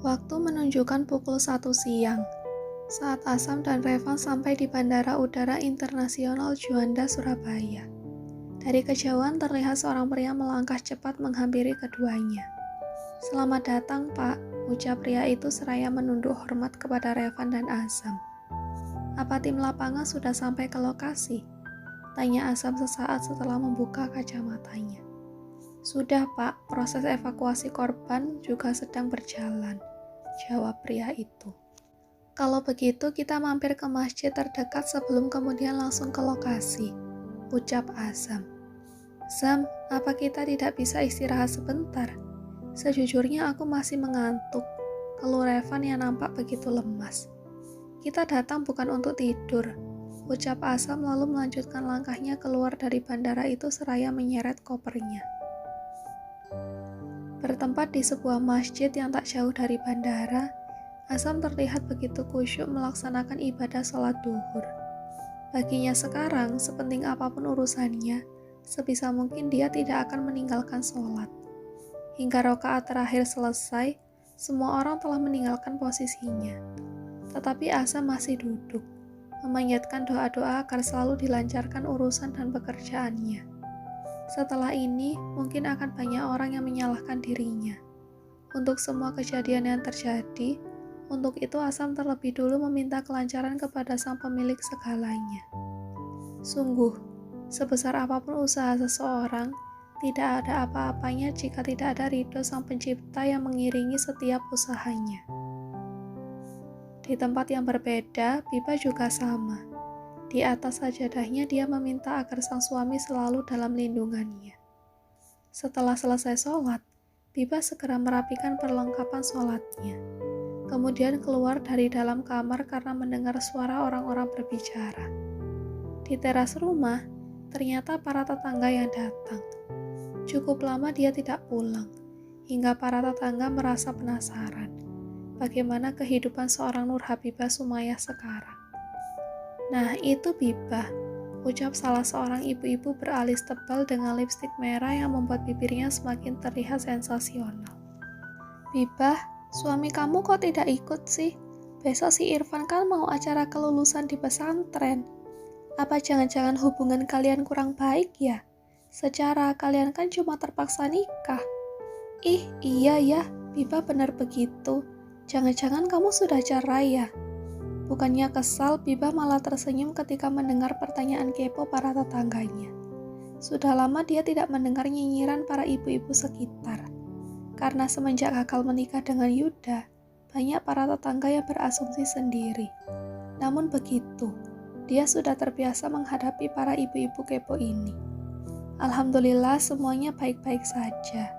Waktu menunjukkan pukul 1 siang, saat Asam dan Revan sampai di Bandara Udara Internasional Juanda, Surabaya. Dari kejauhan terlihat seorang pria melangkah cepat menghampiri keduanya. "Selamat datang, Pak," ucap pria itu seraya menunduk hormat kepada Revan dan Asam. "Apa tim lapangan sudah sampai ke lokasi?" tanya Asam sesaat setelah membuka kacamatanya. "Sudah, Pak, proses evakuasi korban juga sedang berjalan," jawab pria itu. "Kalau begitu kita mampir ke masjid terdekat sebelum kemudian langsung ke lokasi," ucap Asam. "Sam, apa kita tidak bisa istirahat sebentar? Sejujurnya aku masih mengantuk," keluh Revan yang nampak begitu lemas. "Kita datang bukan untuk tidur," ucap Asam lalu melanjutkan langkahnya keluar dari bandara itu seraya menyeret kopernya. Bertempat di sebuah masjid yang tak jauh dari bandara, Asam terlihat begitu khusyuk melaksanakan ibadah sholat duhur. Baginya sekarang, sepenting apapun urusannya, sebisa mungkin dia tidak akan meninggalkan sholat. Hingga rakaat terakhir selesai, semua orang telah meninggalkan posisinya. Tetapi Asam masih duduk, memanjatkan doa-doa agar selalu dilancarkan urusan dan pekerjaannya. Setelah ini, mungkin akan banyak orang yang menyalahkan dirinya. Untuk semua kejadian yang terjadi, untuk itu Asam terlebih dulu meminta kelancaran kepada sang pemilik segalanya. Sungguh, sebesar apapun usaha seseorang, tidak ada apa-apanya jika tidak ada ridho sang pencipta yang mengiringi setiap usahanya. Di tempat yang berbeda, Biba juga sama. Di atas sajadahnya dia meminta agar sang suami selalu dalam lindungannya. Setelah selesai sholat, Biba segera merapikan perlengkapan sholatnya. Kemudian keluar dari dalam kamar karena mendengar suara orang-orang berbicara. Di teras rumah, ternyata para tetangga yang datang. Cukup lama dia tidak pulang, hingga para tetangga merasa penasaran. Bagaimana kehidupan seorang Nur Habibah Sumayyah sekarang? "Nah, itu Biba," ucap salah seorang ibu-ibu beralis tebal dengan lipstik merah yang membuat bibirnya semakin terlihat sensasional. "Biba, suami kamu kok tidak ikut sih? Besok si Irfan kan mau acara kelulusan di pesantren. Apa jangan-jangan hubungan kalian kurang baik ya? Secara kalian kan cuma terpaksa nikah." "Ih, iya ya, Biba benar begitu. Jangan-jangan kamu sudah cerai ya?" Bukannya kesal, Biba malah tersenyum ketika mendengar pertanyaan kepo para tetangganya. Sudah lama dia tidak mendengar nyinyiran para ibu-ibu sekitar. Karena semenjak gagal menikah dengan Yuda, banyak para tetangga yang berasumsi sendiri. Namun begitu, dia sudah terbiasa menghadapi para ibu-ibu kepo ini. Alhamdulillah semuanya baik-baik saja.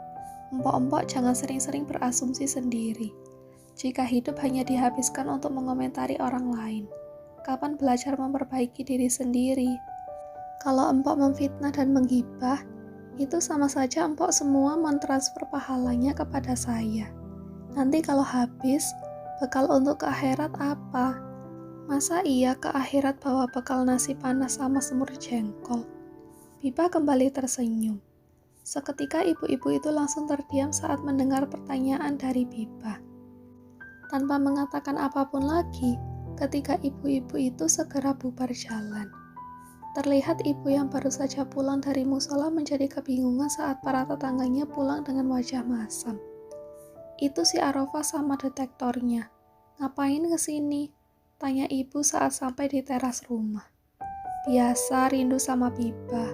Empok-empok jangan sering-sering berasumsi sendiri. Jika hidup hanya dihabiskan untuk mengomentari orang lain, kapan belajar memperbaiki diri sendiri? Kalau empok memfitnah dan menggibah, itu sama saja empok semua mentransfer pahalanya kepada saya. Nanti kalau habis, bekal untuk ke akhirat apa? Masa iya ke akhirat bawa bekal nasi panas sama semur jengkol? Biba kembali tersenyum. Seketika ibu-ibu itu langsung terdiam saat mendengar pertanyaan dari Biba. Tanpa mengatakan apapun lagi, ketika ibu-ibu itu segera bubar jalan. Terlihat ibu yang baru saja pulang dari musola menjadi kebingungan saat para tetangganya pulang dengan wajah masam. "Itu si Arafah sama detektornya. Ngapain kesini?" tanya ibu saat sampai di teras rumah. "Biasa rindu sama Biba,"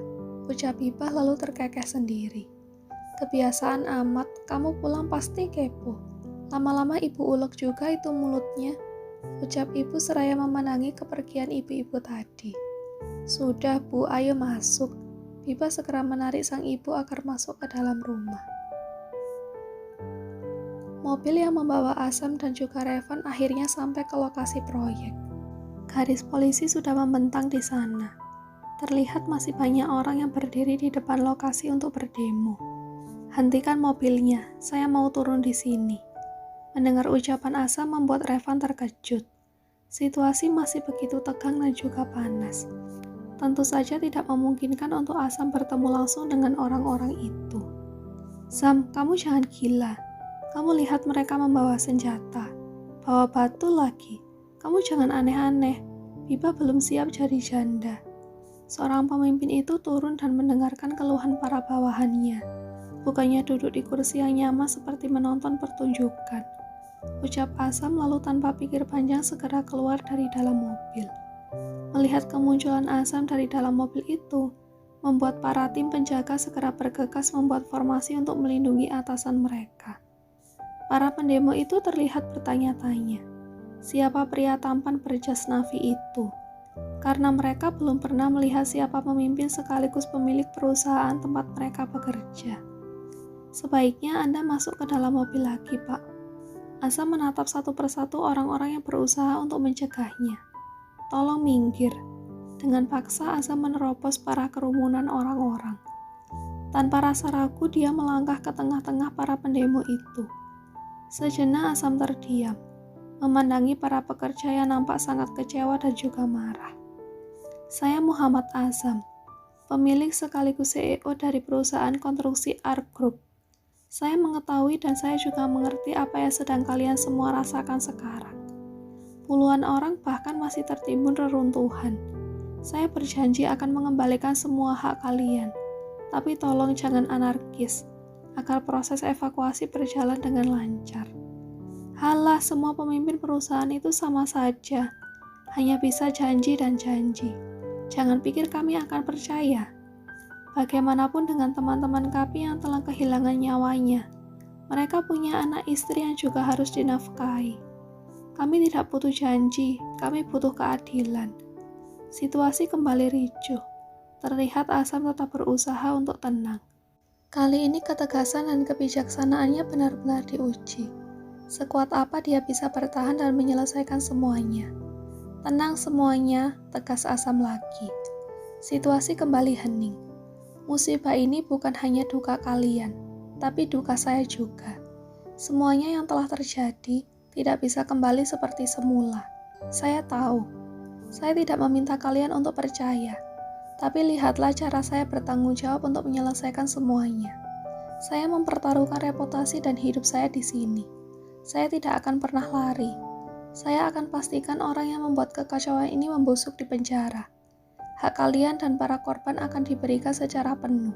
ucap Biba lalu terkekeh sendiri. "Kebiasaan amat, kamu pulang pasti kepo. Lama-lama ibu ulek juga itu mulutnya," ucap ibu seraya memenangi kepergian ibu-ibu tadi. "Sudah Bu, ayo masuk." Biba segera menarik sang ibu agar masuk ke dalam rumah. Mobil yang membawa Asam dan juga Revan akhirnya sampai ke lokasi proyek. Garis polisi sudah membentang di sana. Terlihat masih banyak orang yang berdiri di depan lokasi untuk berdemo. "Hentikan mobilnya, saya mau turun di sini." Mendengar ucapan Asam membuat Revan terkejut. Situasi masih begitu tegang dan juga panas. Tentu saja tidak memungkinkan untuk Asam bertemu langsung dengan orang-orang itu. "Sam, kamu jangan gila. Kamu lihat mereka membawa senjata, bawa batu lagi. Kamu jangan aneh-aneh, Biba belum siap jadi janda. Seorang pemimpin itu turun dan mendengarkan keluhan para bawahannya. Bukannya duduk di kursi yang nyaman seperti menonton pertunjukan. Ucap Asam lalu tanpa pikir panjang segera keluar dari dalam mobil. Melihat kemunculan Asam dari dalam mobil itu, membuat para tim penjaga segera bergegas membuat formasi untuk melindungi atasan mereka. Para pendemo itu terlihat bertanya-tanya, siapa pria tampan berjas navy itu? Karena mereka belum pernah melihat siapa pemimpin sekaligus pemilik perusahaan tempat mereka bekerja. Sebaiknya Anda masuk ke dalam mobil lagi, Pak. Asam menatap satu persatu orang-orang yang berusaha untuk mencegahnya. Tolong minggir. Dengan paksa Asam menerobos para kerumunan orang-orang. Tanpa rasa ragu dia melangkah ke tengah-tengah para pendemo itu. Sejenak Asam terdiam, memandangi para pekerja yang nampak sangat kecewa dan juga marah. Saya Muhammad Azam, pemilik sekaligus CEO dari perusahaan konstruksi Ark Group. Saya mengetahui dan saya juga mengerti apa yang sedang kalian semua rasakan sekarang. Puluhan orang bahkan masih tertimbun reruntuhan. Saya berjanji akan mengembalikan semua hak kalian, tapi tolong jangan anarkis, agar proses evakuasi berjalan dengan lancar. Halah, semua pemimpin perusahaan itu sama saja, hanya bisa janji dan janji. Jangan pikir kami akan percaya. Bagaimanapun dengan teman-teman kami yang telah kehilangan nyawanya. Mereka punya anak istri yang juga harus dinafkahi. Kami tidak butuh janji, kami butuh keadilan. Situasi kembali ricuh. Terlihat Asam tetap berusaha untuk tenang. Kali ini ketegasan dan kebijaksanaannya benar-benar diuji. Sekuat apa dia bisa bertahan dan menyelesaikan semuanya. Tenang semuanya, tegas Asam lagi. Situasi kembali hening. Musibah ini bukan hanya duka kalian, tapi duka saya juga. Semuanya yang telah terjadi tidak bisa kembali seperti semula. Saya tahu. Saya tidak meminta kalian untuk percaya, tapi lihatlah cara saya bertanggung jawab untuk menyelesaikan semuanya. Saya mempertaruhkan reputasi dan hidup saya di sini. Saya tidak akan pernah lari. Saya akan pastikan orang yang membuat kekacauan ini membusuk di penjara. Hak kalian dan para korban akan diberikan secara penuh.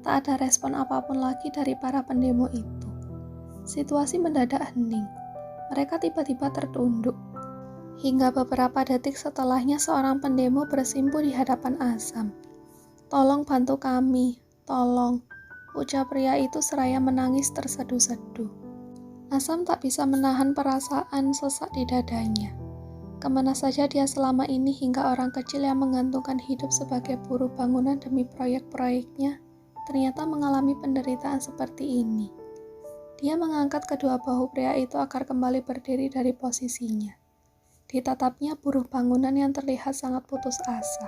Tak ada respon apapun lagi dari para pendemo itu. Situasi mendadak hening. Mereka tiba-tiba tertunduk. Hingga beberapa detik setelahnya seorang pendemo bersimpuh di hadapan Asam. Tolong bantu kami, tolong. Ucap pria itu seraya menangis terseduh-seduh. Asam tak bisa menahan perasaan sesak di dadanya. Kemana saja dia selama ini hingga orang kecil yang menggantungkan hidup sebagai buruh bangunan demi proyek-proyeknya ternyata mengalami penderitaan seperti ini. Dia mengangkat kedua bahu pria itu agar kembali berdiri dari posisinya. Ditatapnya buruh bangunan yang terlihat sangat putus asa.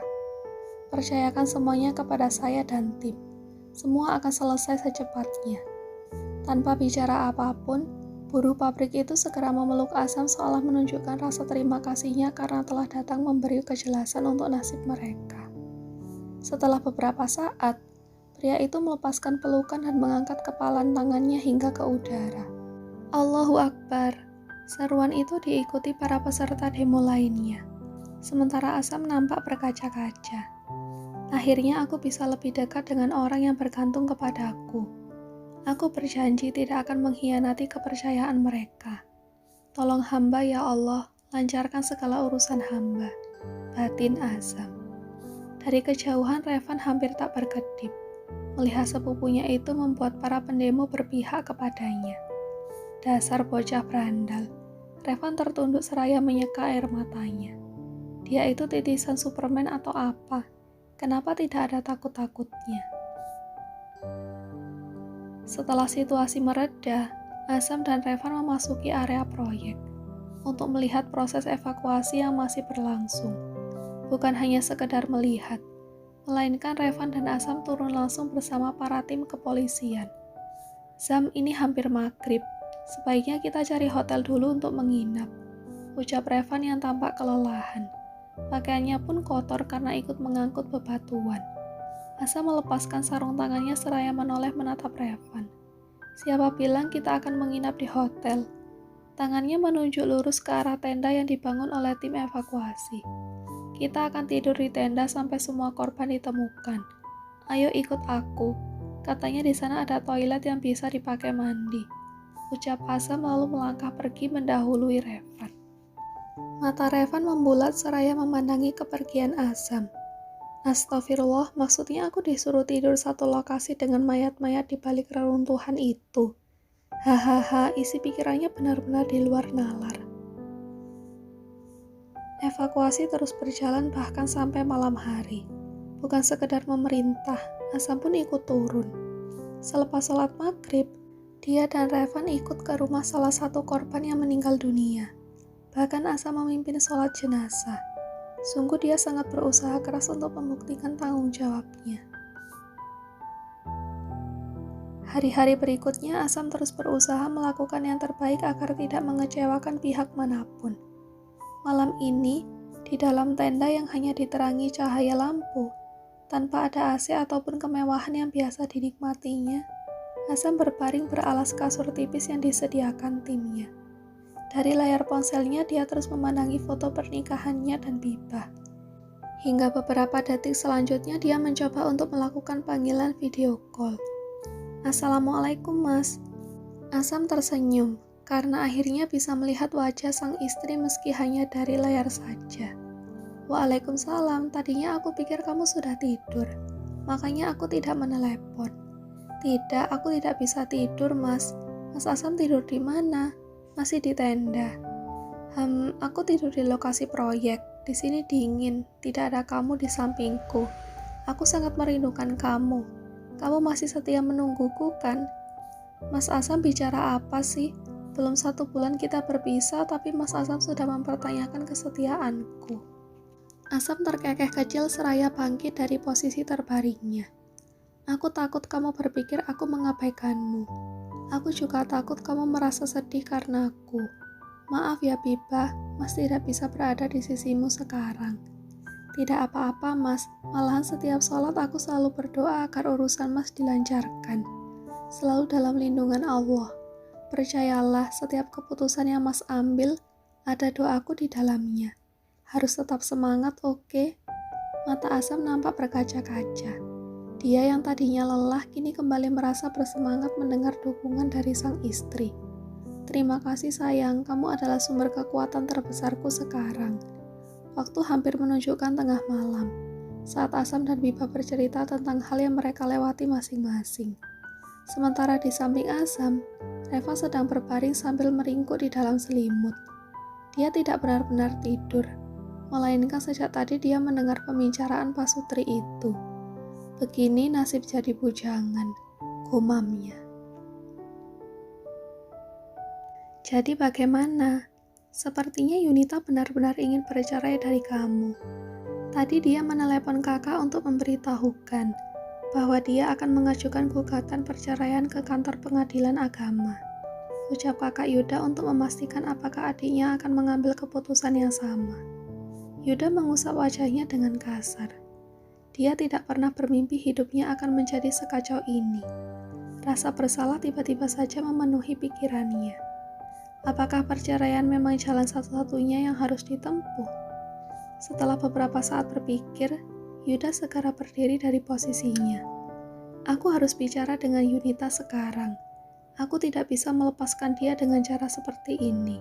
Percayakan semuanya kepada saya dan tim. Semua akan selesai secepatnya. Tanpa bicara apapun, buruh pabrik itu segera memeluk Asam seolah menunjukkan rasa terima kasihnya karena telah datang memberi kejelasan untuk nasib mereka. Setelah beberapa saat, pria itu melepaskan pelukan dan mengangkat kepalan tangannya hingga ke udara. Allahu Akbar! Seruan itu diikuti para peserta demo lainnya. Sementara Asam nampak berkaca-kaca. Akhirnya aku bisa lebih dekat dengan orang yang bergantung kepadaku. Aku berjanji tidak akan mengkhianati kepercayaan mereka. Tolong hamba ya Allah, lancarkan segala urusan hamba. Batin Asam. Dari kejauhan Revan hampir tak berkedip. Melihat sepupunya itu membuat para pendemo berpihak kepadanya. Dasar bocah berandal. Revan tertunduk seraya menyeka air matanya. Dia itu titisan Superman atau apa? Kenapa tidak ada takut-takutnya? Setelah situasi mereda, Asam dan Revan memasuki area proyek untuk melihat proses evakuasi yang masih berlangsung. Bukan hanya sekedar melihat, melainkan Revan dan Asam turun langsung bersama para tim kepolisian. Zam, ini hampir maghrib. Sebaiknya kita cari hotel dulu untuk menginap. Ucap Revan yang tampak kelelahan. Pakaiannya pun kotor karena ikut mengangkut bebatuan. Asam melepaskan sarung tangannya seraya menoleh menatap Revan. Siapa bilang kita akan menginap di hotel? Tangannya menunjuk lurus ke arah tenda yang dibangun oleh tim evakuasi. Kita akan tidur di tenda sampai semua korban ditemukan. Ayo ikut aku. Katanya di sana ada toilet yang bisa dipakai mandi. Ucap Asam lalu melangkah pergi mendahului Revan. Mata Revan membulat seraya memandangi kepergian Asam. Astagfirullah, maksudnya aku disuruh tidur satu lokasi dengan mayat-mayat di balik reruntuhan itu. Hahaha, isi pikirannya benar-benar di luar nalar. Evakuasi terus berjalan bahkan sampai malam hari. Bukan sekedar memerintah, Asam pun ikut turun. Selepas sholat maghrib, dia dan Revan ikut ke rumah salah satu korban yang meninggal dunia. Bahkan Asam memimpin sholat jenazah. Sungguh dia sangat berusaha keras untuk membuktikan tanggung jawabnya. Hari-hari berikutnya, Asam terus berusaha melakukan yang terbaik agar tidak mengecewakan pihak manapun. Malam ini, di dalam tenda yang hanya diterangi cahaya lampu, tanpa ada AC ataupun kemewahan yang biasa dinikmatinya, Asam berbaring beralas kasur tipis yang disediakan timnya. Dari layar ponselnya, dia terus memandangi foto pernikahannya dan Bibah. Hingga beberapa detik selanjutnya, dia mencoba untuk melakukan panggilan video call. Assalamualaikum, Mas. Asam tersenyum, karena akhirnya bisa melihat wajah sang istri meski hanya dari layar saja. Waalaikumsalam, tadinya aku pikir kamu sudah tidur, makanya aku tidak menelepon. Tidak, aku tidak bisa tidur, Mas. Mas Asam tidur di mana? Masih di tenda. Aku tidur di lokasi proyek. Di sini dingin, tidak ada kamu di sampingku. Aku sangat merindukan kamu. Kamu masih setia menungguku, kan? Mas Asam bicara apa sih? Belum 1 bulan kita berpisah, tapi Mas Asam sudah mempertanyakan kesetiaanku. Asam terkekeh kecil seraya bangkit dari posisi terbaringnya. Aku takut kamu berpikir aku mengabaikanmu. Aku juga takut kamu merasa sedih karena aku. Maaf ya Bibah, Mas tidak bisa berada di sisimu sekarang. Tidak apa-apa Mas, malahan setiap sholat aku selalu berdoa agar urusan Mas dilancarkan. Selalu dalam lindungan Allah. Percayalah, setiap keputusan yang Mas ambil, ada doaku di dalamnya. Harus tetap semangat, oke? Mata Asam nampak berkaca-kaca. Dia yang tadinya lelah kini kembali merasa bersemangat mendengar dukungan dari sang istri. Terima kasih sayang, kamu adalah sumber kekuatan terbesarku sekarang. Waktu hampir menunjukkan tengah malam, saat Asam dan Bibah bercerita tentang hal yang mereka lewati masing-masing. Sementara di samping Asam, Reva sedang berbaring sambil meringkuk di dalam selimut. Dia tidak benar-benar tidur, melainkan sejak tadi dia mendengar pembicaraan pasutri itu. Begini nasib jadi bujangan, gumamnya. Jadi bagaimana? Sepertinya Yunita benar-benar ingin bercerai dari kamu. Tadi dia menelepon kakak untuk memberitahukan bahwa dia akan mengajukan gugatan perceraian ke kantor pengadilan agama. Ucap kakak Yuda untuk memastikan apakah adiknya akan mengambil keputusan yang sama. Yuda mengusap wajahnya dengan kasar. Dia tidak pernah bermimpi hidupnya akan menjadi sekacau ini. Rasa bersalah tiba-tiba saja memenuhi pikirannya. Apakah perceraian memang jalan satu-satunya yang harus ditempuh? Setelah beberapa saat berpikir, Yuda segera berdiri dari posisinya. Aku harus bicara dengan Yunita sekarang. Aku tidak bisa melepaskan dia dengan cara seperti ini.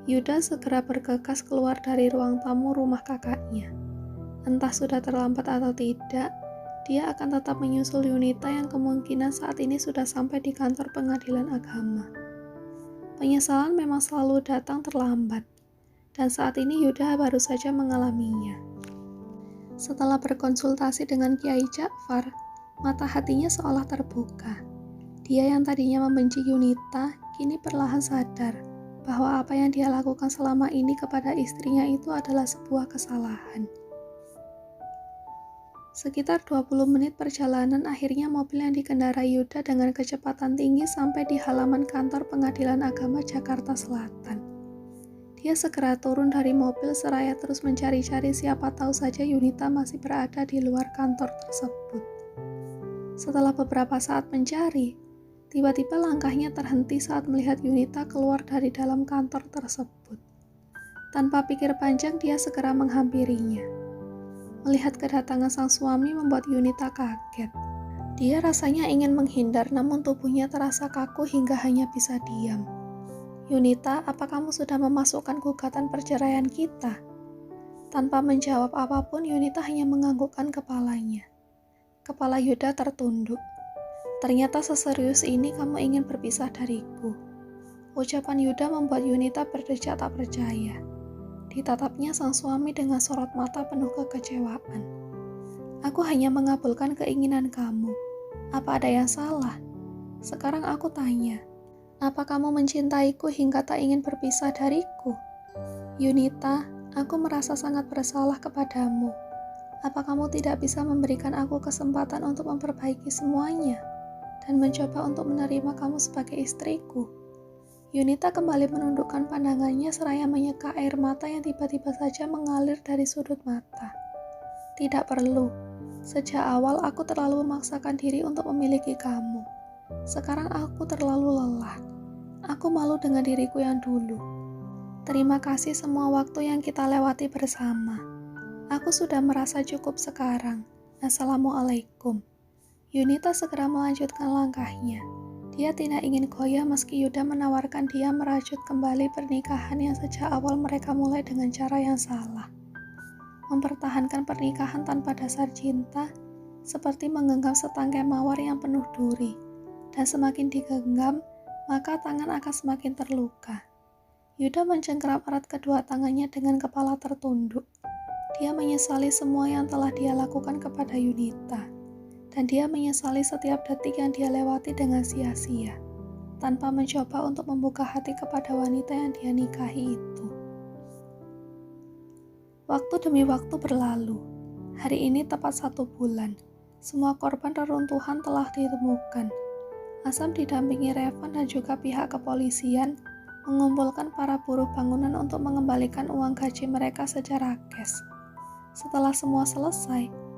Yuda segera bergegas keluar dari ruang tamu rumah kakaknya. Entah sudah terlambat atau tidak, dia akan tetap menyusul Yunita yang kemungkinan saat ini sudah sampai di kantor pengadilan agama. Penyesalan memang selalu datang terlambat, dan saat ini Yuda baru saja mengalaminya. Setelah berkonsultasi dengan Kiai Ja'far, mata hatinya seolah terbuka. Dia yang tadinya membenci Yunita, kini perlahan sadar bahwa apa yang dia lakukan selama ini kepada istrinya itu adalah sebuah kesalahan. Sekitar 20 menit perjalanan, akhirnya mobil yang dikendarai Yuda dengan kecepatan tinggi sampai di halaman kantor pengadilan agama Jakarta Selatan. Dia segera turun dari mobil seraya terus mencari-cari siapa tahu saja Yunita masih berada di luar kantor tersebut. Setelah beberapa saat mencari, Tiba-tiba langkahnya terhenti saat melihat Yunita keluar dari dalam kantor tersebut. Tanpa pikir panjang, dia segera menghampirinya. Melihat kedatangan sang suami membuat Yunita kaget. Dia rasanya ingin menghindar, namun tubuhnya terasa kaku hingga hanya bisa diam. "Yunita, apa kamu sudah memasukkan gugatan perceraian kita?" Tanpa menjawab apapun, Yunita hanya menganggukkan kepalanya. Kepala Yuda tertunduk. "Ternyata seserius ini kamu ingin berpisah dariku." Ucapan Yuda membuat Yunita berdecak tak percaya. Ditatapnya sang suami dengan sorot mata penuh kekecewaan. "Aku hanya mengabulkan keinginan kamu. Apa ada yang salah? Sekarang aku tanya, apa kamu mencintaiku hingga tak ingin berpisah dariku?" "Yunita, aku merasa sangat bersalah kepadamu. Apa kamu tidak bisa memberikan aku kesempatan untuk memperbaiki semuanya dan mencoba untuk menerima kamu sebagai istriku?" Yunita kembali menundukkan pandangannya seraya menyeka air mata yang tiba-tiba saja mengalir dari sudut mata. "Tidak perlu. Sejak awal aku terlalu memaksakan diri untuk memiliki kamu. Sekarang aku terlalu lelah. Aku malu dengan diriku yang dulu. Terima kasih semua waktu yang kita lewati bersama. Aku sudah merasa cukup sekarang. Assalamualaikum." Yunita segera melanjutkan langkahnya. Dia tidak ingin goyah meski Yuda menawarkan dia merajut kembali pernikahan yang sejak awal mereka mulai dengan cara yang salah. Mempertahankan pernikahan tanpa dasar cinta seperti menggenggam setangkai mawar yang penuh duri, dan semakin digenggam, maka tangan akan semakin terluka. Yuda mencengkeram erat kedua tangannya dengan kepala tertunduk. Dia menyesali semua yang telah dia lakukan kepada Yunita. Dan dia menyesali setiap detik yang dia lewati dengan sia-sia, tanpa mencoba untuk membuka hati kepada wanita yang dia nikahi itu. Waktu demi waktu berlalu. Hari ini tepat 1 bulan. Semua korban reruntuhan telah ditemukan. Asam didampingi Revan dan juga pihak kepolisian mengumpulkan para buruh bangunan untuk mengembalikan uang gaji mereka secara cash. Setelah semua selesai,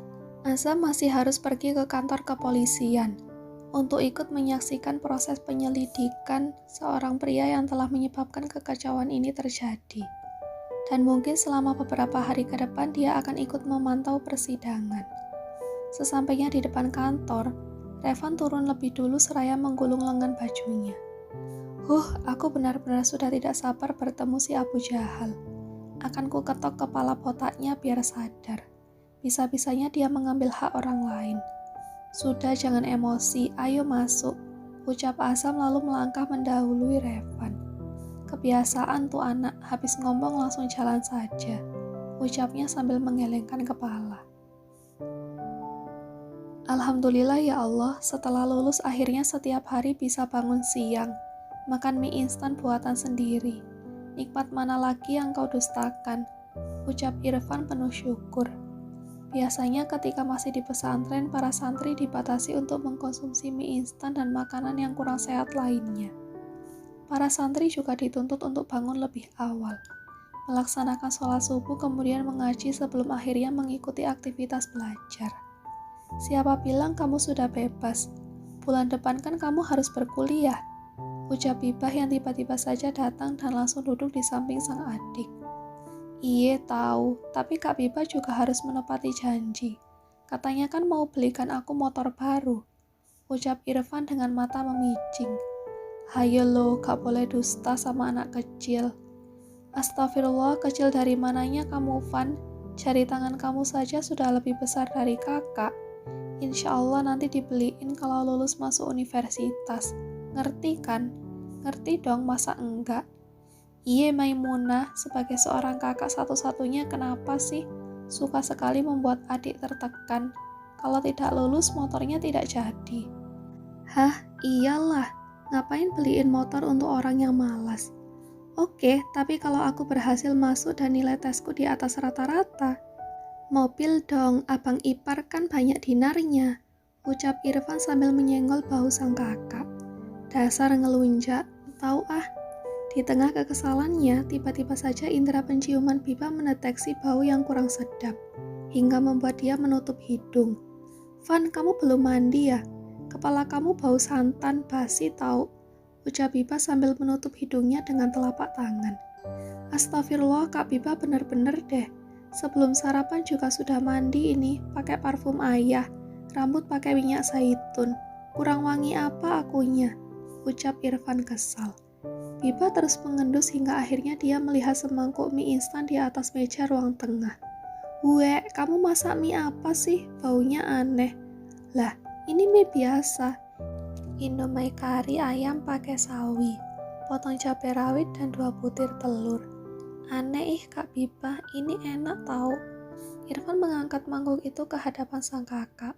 Azam masih harus pergi ke kantor kepolisian untuk ikut menyaksikan proses penyelidikan seorang pria yang telah menyebabkan kekacauan ini terjadi. Dan mungkin selama beberapa hari ke depan dia akan ikut memantau persidangan. Sesampainya di depan kantor, Revan turun lebih dulu seraya menggulung lengan bajunya. Aku benar-benar sudah tidak sabar bertemu si Abu Jahal. Akan ku ketok kepala botaknya biar sadar. Bisa-bisanya dia mengambil hak orang lain. Sudah, jangan emosi, ayo masuk, ucap Azam lalu melangkah mendahului Revan. Kebiasaan tuh anak, habis ngomong langsung jalan saja, ucapnya sambil menggelengkan kepala. Alhamdulillah ya Allah, setelah lulus akhirnya setiap hari bisa bangun siang, makan mie instan buatan sendiri. Nikmat mana lagi yang kau dustakan, ucap Irfan penuh syukur. Biasanya ketika masih di pesantren, para santri dibatasi untuk mengkonsumsi mie instan dan makanan yang kurang sehat lainnya. Para santri juga dituntut untuk bangun lebih awal, melaksanakan sholat subuh kemudian mengaji sebelum akhirnya mengikuti aktivitas belajar. "Siapa bilang kamu sudah bebas? Bulan depan kan kamu harus berkuliah," ucap Bibah yang tiba-tiba saja datang dan langsung duduk di samping sang adik. "Iye tahu, tapi Kak Biba juga harus menepati janji. Katanya kan mau belikan aku motor baru," ucap Irfan dengan mata memicing. "Hayo lo, gak boleh dusta sama anak kecil." "Astagfirullah, kecil dari mananya kamu, Van? Jari tangan kamu saja sudah lebih besar dari kakak. Insya Allah nanti dibeliin kalau lulus masuk universitas. Ngerti kan?" "Ngerti dong, masa enggak?" "Iye Maimunah, sebagai seorang kakak satu-satunya kenapa sih suka sekali membuat adik tertekan? Kalau tidak lulus motornya tidak jadi." "Hah, iyalah, ngapain beliin motor untuk orang yang malas? Oke, tapi kalau aku berhasil masuk dan nilai tesku di atas rata-rata, mobil dong, abang ipar kan banyak dinarnya," ucap Irfan sambil menyenggol bahu sang kakak. "Dasar ngelunjak, tahu ah." Di tengah kekesalannya, tiba-tiba saja indera penciuman Biba mendeteksi bau yang kurang sedap, hingga membuat dia menutup hidung. "Van, kamu belum mandi ya? Kepala kamu bau santan basi tahu, ucap Biba sambil menutup hidungnya dengan telapak tangan. Astagfirullah Kak Biba, bener-bener deh. Sebelum sarapan juga sudah mandi ini, pakai parfum ayah, rambut pakai minyak zaitun. Kurang wangi apa akunya? Ucap Irfan kesal. Biba terus mengendus hingga akhirnya dia melihat semangkuk mie instan di atas meja ruang tengah. "Weh, kamu masak mie apa sih? Baunya aneh." "Lah, ini mie biasa. Indomie kari ayam pakai sawi, potong cabai rawit dan 2 butir telur." "Aneh Kak Biba, ini enak tahu." Irfan mengangkat mangkuk itu ke hadapan sang kakak.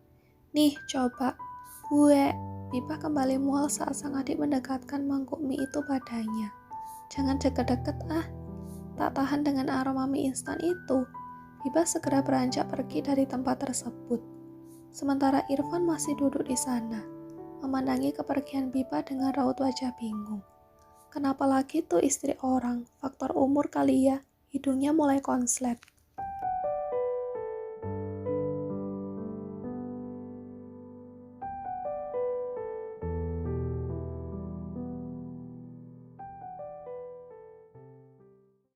"Nih, coba." "Weh." Biba kembali mual saat sang adik mendekatkan mangkuk mie itu padanya. "Jangan deket-deket ah." Tak tahan dengan aroma mie instan itu, Biba segera beranjak pergi dari tempat tersebut. Sementara Irfan masih duduk di sana, memandangi kepergian Biba dengan raut wajah bingung. Kenapa lagi tuh istri orang? Faktor umur kali ya, hidungnya mulai konslet.